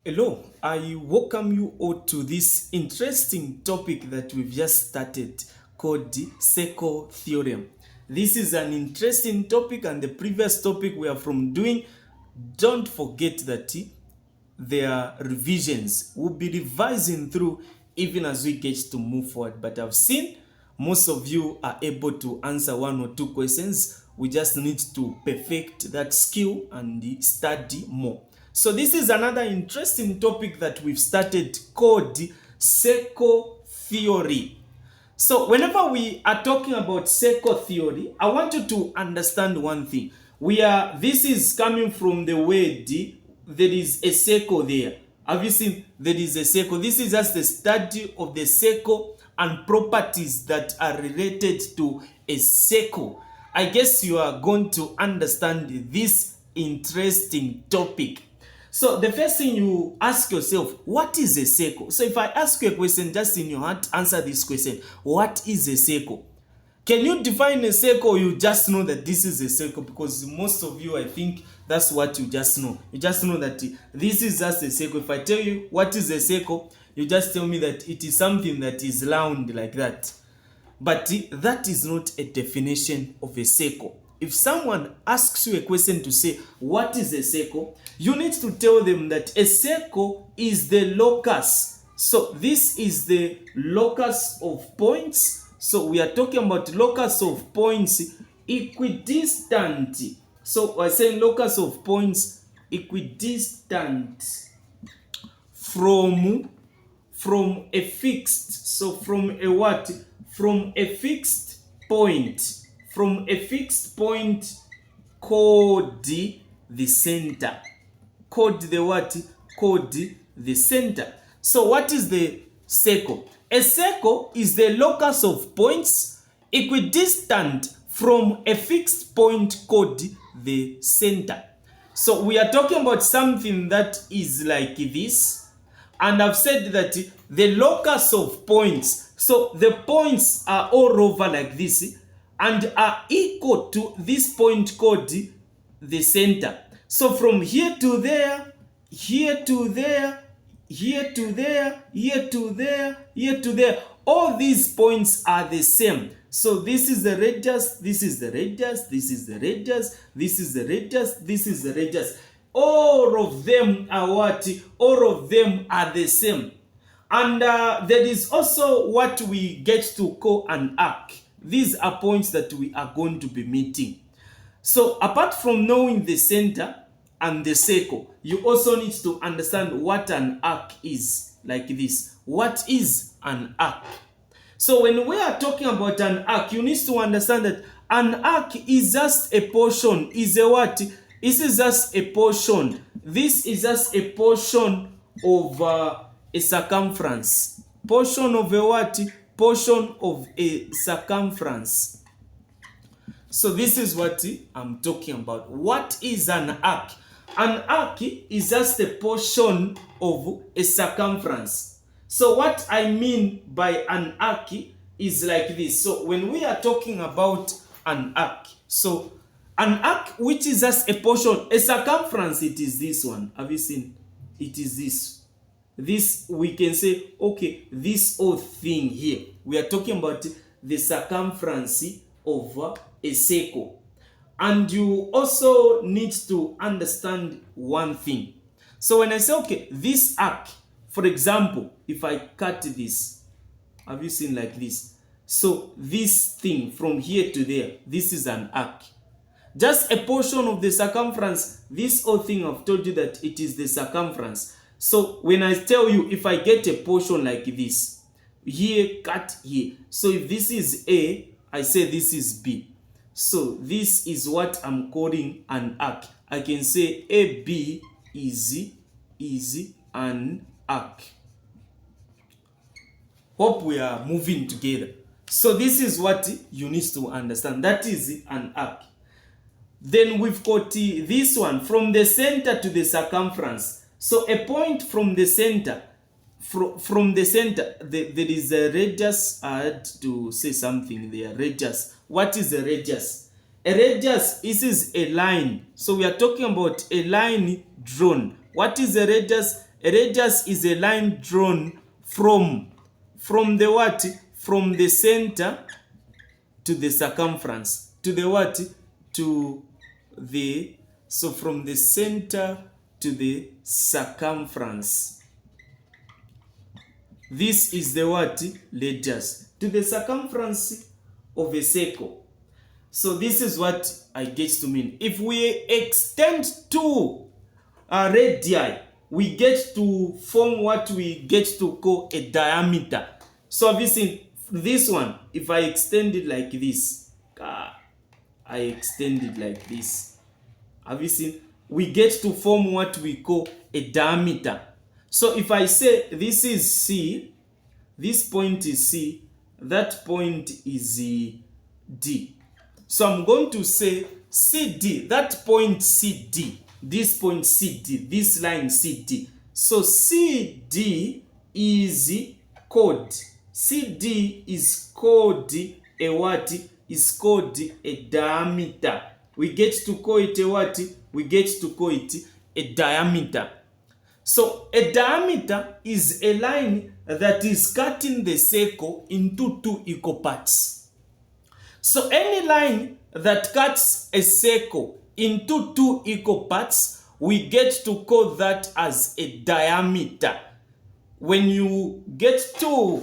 Hello, I welcome you all to this interesting topic that we've just started called the circle theorem. This is an interesting topic, and the previous topic we are from doing, don't forget that there are revisions. We'll be revising through even as we get to move forward. But I've seen most of you are able to answer one or two questions. We just need to perfect that skill and study more. So this is another interesting topic that we've started called circle theory. So whenever we are talking about circle theory, I want you to understand one thing. This is coming from the word, there is a circle there. Have you seen there is a circle? This is just the study of the circle and properties that are related to a circle. I guess you are going to understand this interesting topic. So the first thing you ask yourself, what is a circle? So if I ask you a question, just in your heart, answer this question. What is a circle? Can you define a circle, or you just know that this is a circle? Because most of you, I think that's what you just know. You just know that this is just a circle. If I tell you what is a circle, you just tell me that it is something that is round like that. But that is not a definition of a circle. If someone asks you a question to say, what is a circle? You need to tell them that a circle is the locus. So this is the locus of points. So we are talking about locus of points equidistant. So I say locus of points equidistant from a fixed. So from a what? From a fixed point. From a fixed point called the center. Called the what? Called the center. So what is the circle? A circle is the locus of points equidistant from a fixed point called the center. So we are talking about something that is like this. And I've said that the locus of points, so the points are all over like this and are equal to this point called the center. So from here to there, here to there, here to there, here to there, here to there, all these points are the same. So this is the radius, this is the radius, this is the radius, this is the radius, this is the radius. All of them are what? All of them are the same. And there is also what we get to call an arc. These are points that we are going to be meeting. So apart from knowing the center and the circle, you also need to understand what an arc is, like this. What is an arc? So when we are talking about an arc, you need to understand that an arc is just a portion, is a what? This is just a portion. This is just a portion of a circumference. Portion of a what? Portion of a circumference. So this is what I'm talking about. What is an arc? An arc is just a portion of a circumference. So what I mean by an arc is like this. So when we are talking about an arc, so an arc which is just a portion, a circumference, it is this one. Have you seen? It is this. This we can say, okay, this whole thing here, we are talking about the circumference of a circle. And you also need to understand one thing. So when I say, okay, this arc, for example, if I cut this, have you seen like this? So this thing from here to there, this is an arc. Just a portion of the circumference, this whole thing I've told you that it is the circumference. So when I tell you, if I get a portion like this, here, cut here. So if this is A, I say this is B. So this is what I'm calling an arc. I can say AB is an arc. Hope we are moving together. So this is what you need to understand. That is an arc. Then we've got this one, from the center to the circumference. So a point from the center, from the center, there is a radius. I had to say something there. Radius. What is a radius? A radius is a line. So we are talking about a line drawn. What is a radius? A radius is a line drawn from the what? From the center to the circumference. To the what? To the, so from the center to the circumference. This is the what? Radius. To the circumference of a circle. So this is what I get to mean. If we extend two radii, we get to form what we get to call a diameter. So obviously this one, if I extend it like this, I extend it like this, obviously we get to form what we call a diameter. So if I say this is C, this point is C, that point is D. So I'm going to say CD, that point CD, this point CD, this line CD. So CD is called, CD is called a what? Is called a diameter. We get to call it a what? We get to call it a diameter. So a diameter is a line that is cutting the circle into two equal parts. So any line that cuts a circle into two equal parts, we get to call that as a diameter. When you get to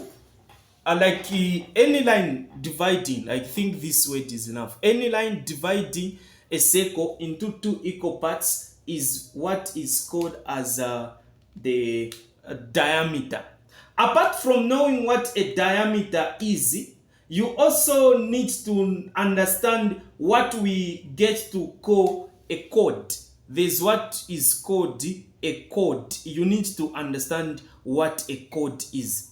like any line dividing, I think this word is enough. Any line dividing a circle into two equal parts is what is called as the diameter. Apart from knowing what a diameter is, you also need to understand what we get to call a chord. There's what is called a chord. You need to understand what a chord is.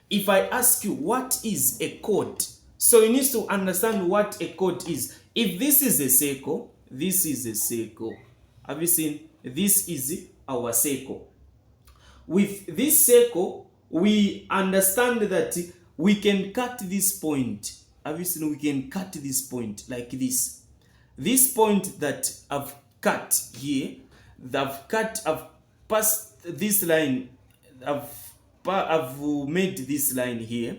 If I ask you what is a chord, so you need to understand what a chord is. If this is a circle, this is a circle. Have you seen? This is our circle. With this circle, we understand that we can cut this point. Have you seen? We can cut this point like this. This point that I've cut here, I've passed this line, I've made this line here.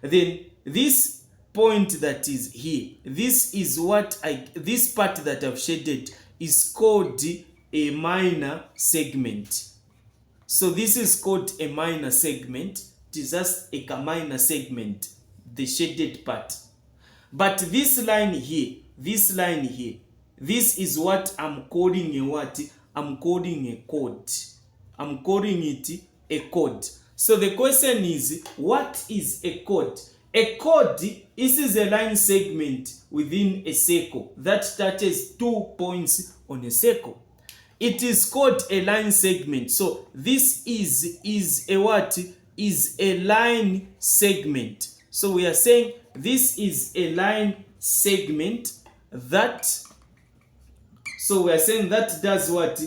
Then this point that is here, this is what this part that I've shaded is called a minor segment. So this is called a minor segment. It is just a minor segment, the shaded part. But this line here, this is what I'm calling a what? I'm calling a chord. I'm calling it a chord. So the question is, what is a chord? A chord is a line segment within a circle that touches 2 points on a circle. It is called a line segment. So this is a what? Is a line segment. So we are saying this is a line segment that, so we are saying that does what?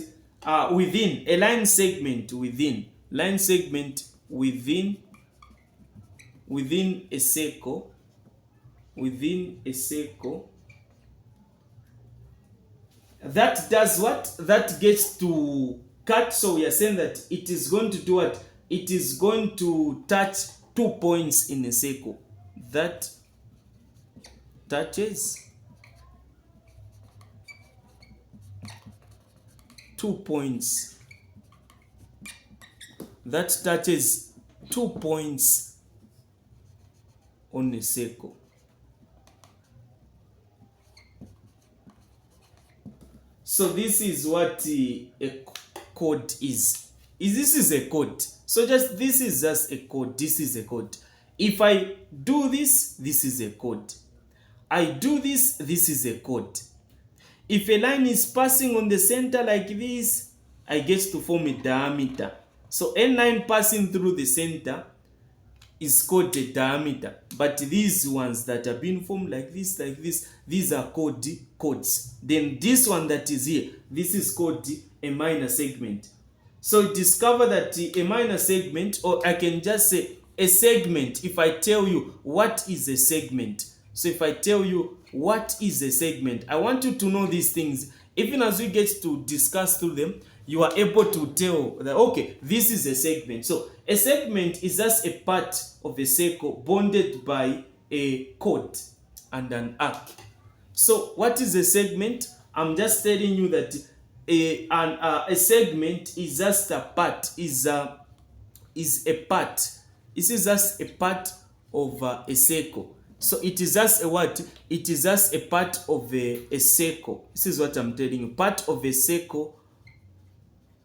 Within a line segment, within a circle, that does what? That gets to cut. So we are saying that it is going to do what? It is going to touch 2 points in a circle. That touches 2 points. That touches 2 points on a circle. So this is what a chord is. This is a chord. So just this is just a chord. This is a chord. If I do this, this is a chord. I do this, this is a chord. If a line is passing on the center like this, I get to form a diameter. So any line passing through the center is called a diameter. But these ones that have been formed like this, these are called chords. Then this one that is here, this is called a minor segment. So discover that a minor segment, or I can just say a segment, if I tell you what is a segment. So if I tell you what is a segment, I want you to know these things. Even as we get to discuss through them, you are able to tell that, okay, this is a segment. So a segment is just a part of a circle bounded by a chord and an arc. So what is a segment? I'm just telling you that a segment is just a part, is a part. This is just a part of a circle. So it is just a what? It is just a part of a circle. This is what I'm telling you. Part of a circle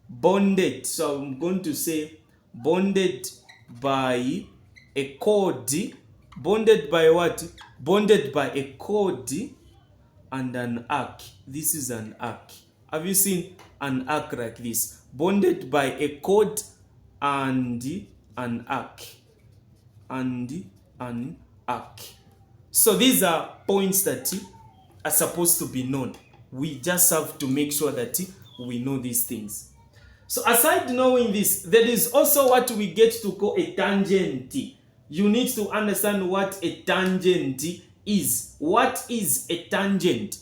bonded. So I'm going to say bonded by a chord. Bonded by what? Bonded by a chord and an arc. This is an arc. Have you seen an arc like this? Bonded by a chord and an arc. And an arc. So these are points that are supposed to be known. We just have to make sure that we know these things. So aside knowing this, there is also what we get to call a tangent. You need to understand what a tangent is. What is a tangent?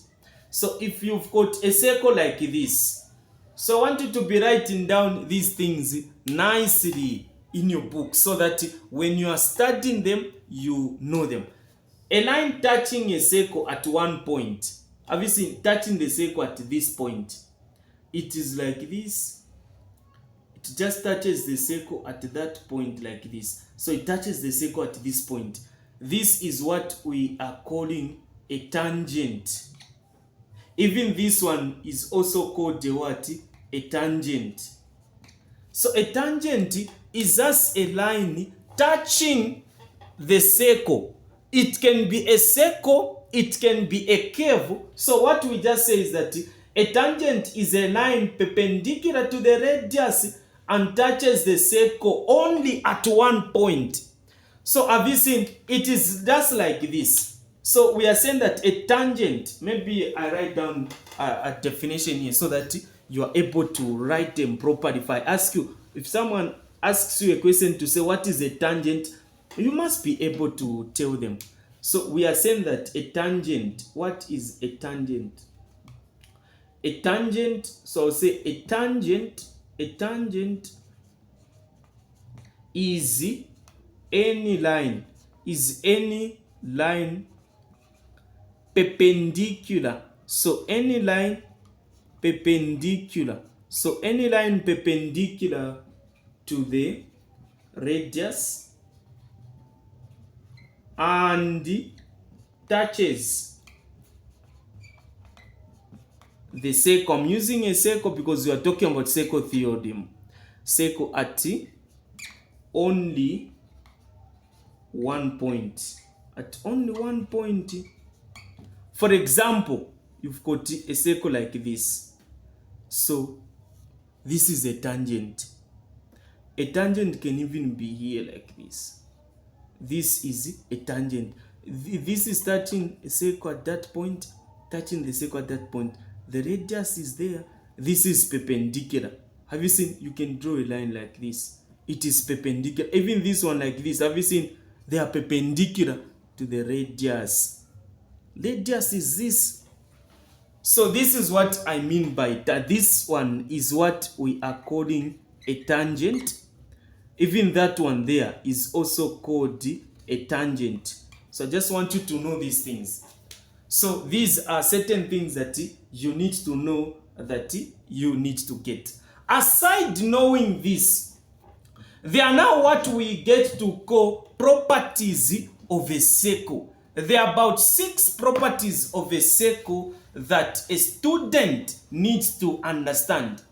So if you've got a circle like this, so I want you to be writing down these things nicely in your book so that when you are studying them, you know them. A line touching a circle at one point. Have you seen touching the circle at this point? It is like this. It just touches the circle at that point like this. So it touches the circle at this point. This is what we are calling a tangent. Even this one is also called a what? A tangent. So a tangent is just a line touching the circle. It can be a circle, it can be a curve. So what we just say is that a tangent is a line perpendicular to the radius and touches the circle only at one point. So have you seen? It is just like this. So we are saying that a tangent, maybe I write down a definition here so that you are able to write them properly. If I ask you, if someone asks you a question to say what is a tangent, you must be able to tell them. So we are saying that a tangent, what is a tangent? A tangent, so I'll say a tangent is any line perpendicular. So any line perpendicular. So any line perpendicular to the radius and touches the circle. I'm using a circle because we are talking about circle theorem. Circle at only one point. At only one point. For example, you've got a circle like this. So this is a tangent. A tangent can even be here like this. This is a tangent. This is touching a circle at that point, touching the circle at that point. The radius is there. This is perpendicular. Have you seen? You can draw a line like this. It is perpendicular. Even this one like this. Have you seen? They are perpendicular to the radius. Radius is this. So this is what I mean by that. This one is what we are calling a tangent. Even that one there is also called a tangent. So I just want you to know these things. So these are certain things that you need to know, that you need to get. Aside knowing this, there are now what we get to call properties of a circle. There are about 6 properties of a circle that a student needs to understand.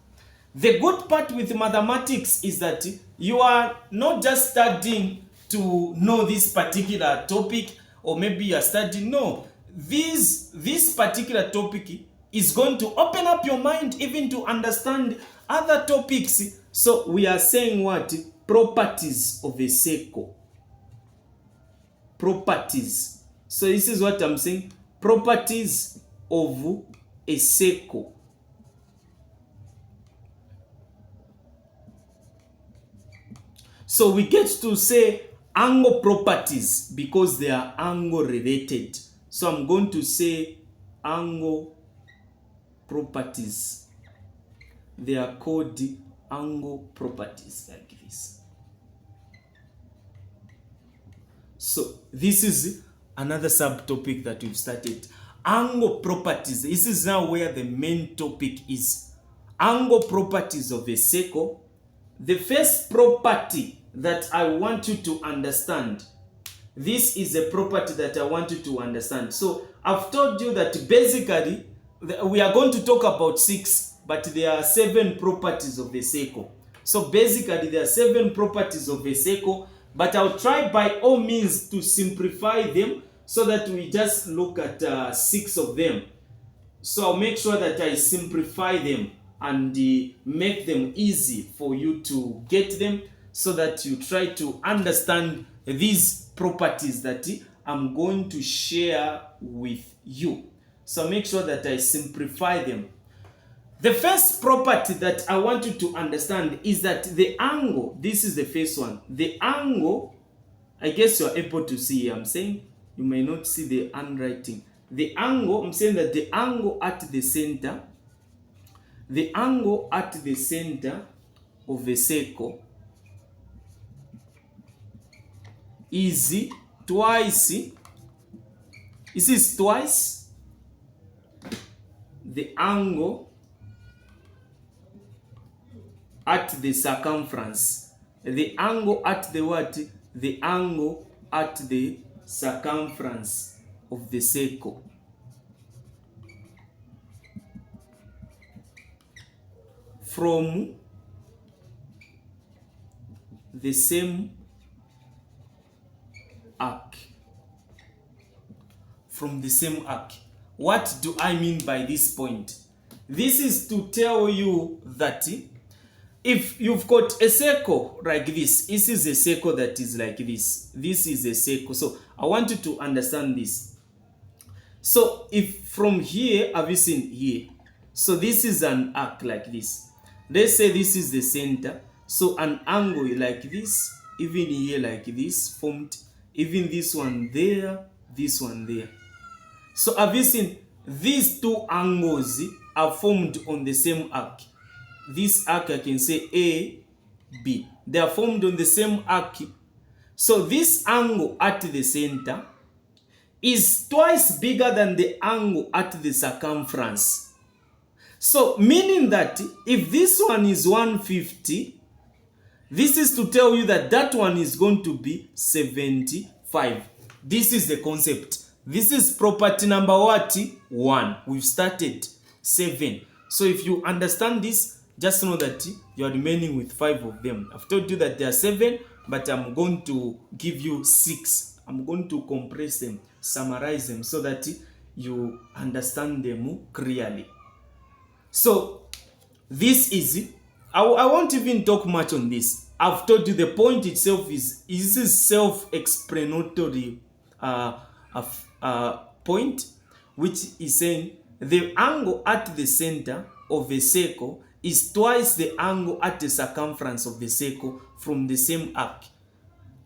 The good part with mathematics is that you are not just studying to know this particular topic, or maybe you are studying, no. This particular topic is going to open up your mind even to understand other topics. So we are saying what? Properties of a circle. Properties. So this is what I'm saying. Properties of a circle. So we get to say angle properties because they are angle related. So I'm going to say angle properties. They are called angle properties, like this. So this is another subtopic that we've started. Angle properties. This is now where the main topic is. Angle properties of a circle. The first property that I want you to understand, this is a property that I want you to understand. So I've told you that basically we are going to talk about 6, but there are 7 properties of a circle. So basically there are 7 properties of a circle, but I'll try by all means to simplify them so that we just look at 6 of them. So I'll make sure that I simplify them and make them easy for you to get them, so that you try to understand these properties that I'm going to share with you. So make sure that I simplify them. The first property that I want you to understand is that the angle, this is the first one. The angle, I guess you're able to see, I'm saying, you may not see the handwriting. The angle, I'm saying that the angle at the center of a circle is twice, this is twice the angle at the circumference. The angle at the what? The angle at the circumference of the circle. From the same arc. From the same arc. What do I mean by this point? This is to tell you that if you've got a circle like this is a circle that is like this. This is a circle. So I want you to understand this. So if from here, have you seen here? So this is an arc like this. Let's say this is the center. So an angle like this, even here like this, formed, even this one there, this one there. So have you seen these two angles are formed on the same arc? This arc, I can say A, B. They are formed on the same arc. So this angle at the center is twice bigger than the angle at the circumference. So meaning that if this one is 150, this is to tell you that that one is going to be 75. This is the concept. This is property number what? 1. We've started 7. So if you understand this, just know that you are remaining with 5 of them. I've told you that there are 7, but I'm going to give you 6. I'm going to compress them, summarize them, so that you understand them clearly. So this is, I won't even talk much on this. I've told you the point itself is self-explanatory point, which is saying the angle at the center of a circle is twice the angle at the circumference of the circle from the same arc.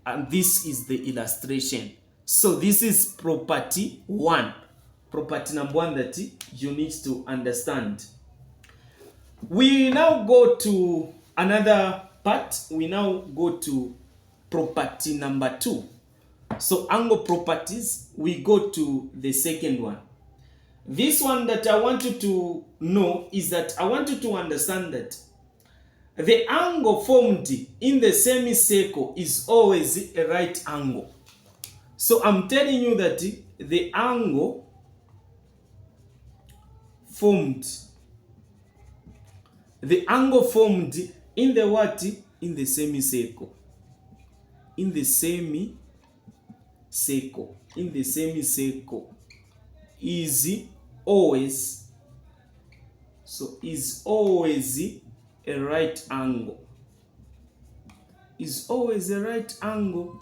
And this is the illustration. So this is property 1. Property number 1 that you need to understand. We now go to another part. We now go to property number 2. So angle properties, we go to the second one. This one that I want you to know is that I want you to understand that the angle formed in the semicircle is always a right angle. So I'm telling you that the angle formed in the what? In the semicircle. In the semicircle is always, so is always a right angle. Is always a right angle.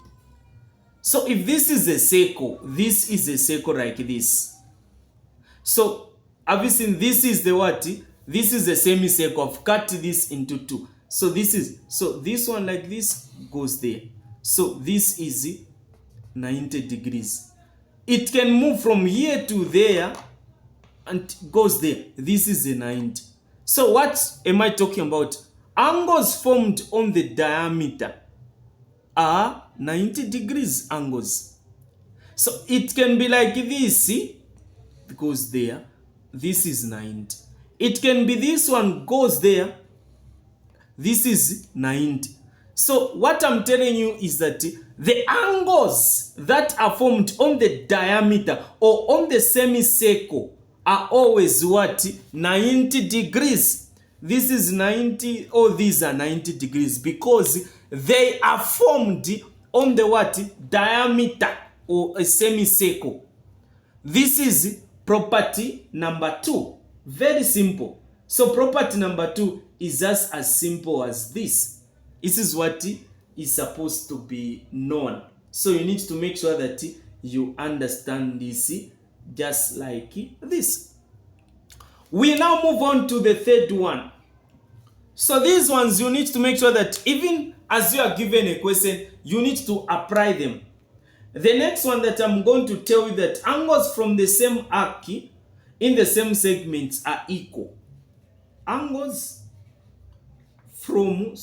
So if this is a circle, this is a circle like this. So have you seen this is the what? This is the semicircle. I've cut this into 2. So this is, so this one like this goes there. So this is 90 degrees. It can move from here to there and goes there. This is a 90. So what am I talking about? Angles formed on the diameter are 90 degrees angles. So it can be like this, see? Because there, this is 90. It can be this one goes there, this is 90. So what I'm telling you is that the angles that are formed on the diameter or on the semicircle are always what? 90 degrees. This is 90, or these are 90 degrees because they are formed on the what? Diameter or a semicircle. This is property number 2. Very simple. So property number 2 is just as simple as this. This is what is supposed to be known. So you need to make sure that you understand this just like this. We now move on to the third one. So these ones you need to make sure that even as you are given a question, you need to apply them. The next one that I'm going to tell you that angles from the same arc in the same segments are equal. Angles from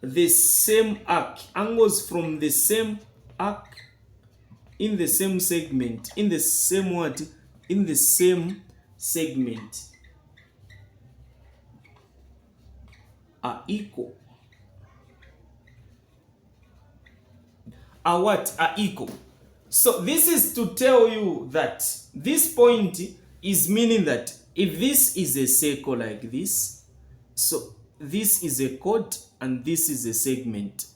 the same arc, angles from the same arc in the same segment, in the same what? In the same segment are equal. Are what? Are equal. So this is to tell you that this point is meaning that if this is a circle like this, so this is a chord and this is a segment.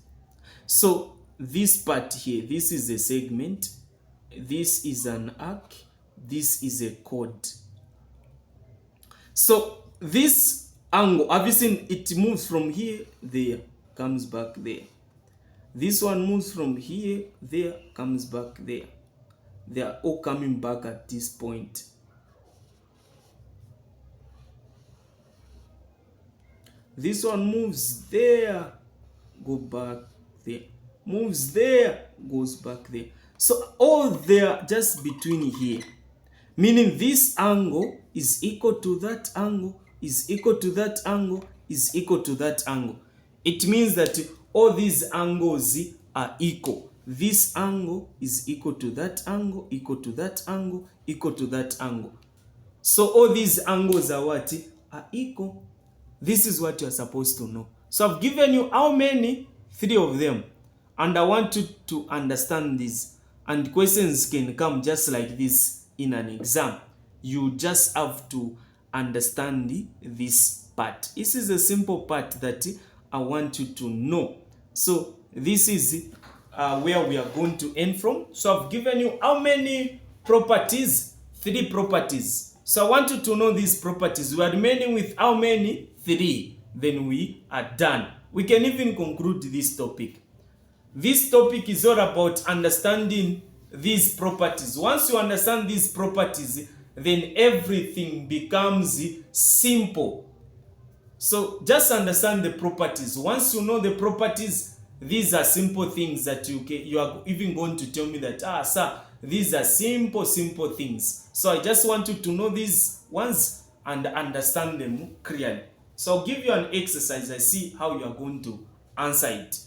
So this part here, this is a segment, this is an arc, this is a chord. So this angle, have you seen it moves from here, there, comes back there. This one moves from here, there, comes back there. They are all coming back at this point. This one moves there, go back there. Moves there, goes back there. So all there just between here. Meaning this angle is equal to that angle, is equal to that angle, is equal to that angle. It means that all these angles are equal. This angle is equal to that angle, equal to that angle, equal to that angle. So all these angles are what? Are equal. This is what you are supposed to know. So I've given you how many? 3 of them. And I want you to understand this. And questions can come just like this in an exam. You just have to understand this part. This is a simple part that I want you to know. So this is where we are going to end from. So I've given you how many properties? 3 properties. So I want you to know these properties. We are remaining with how many? 3. Then we are done. We can even conclude this topic. This topic is all about understanding these properties. Once you understand these properties, then everything becomes simple. So just understand the properties. Once you know the properties, these are simple things that you are even going to tell me that, sir, these are simple things. So I just want you to know these ones and understand them clearly. So I'll give you an exercise. I see how you are going to answer it.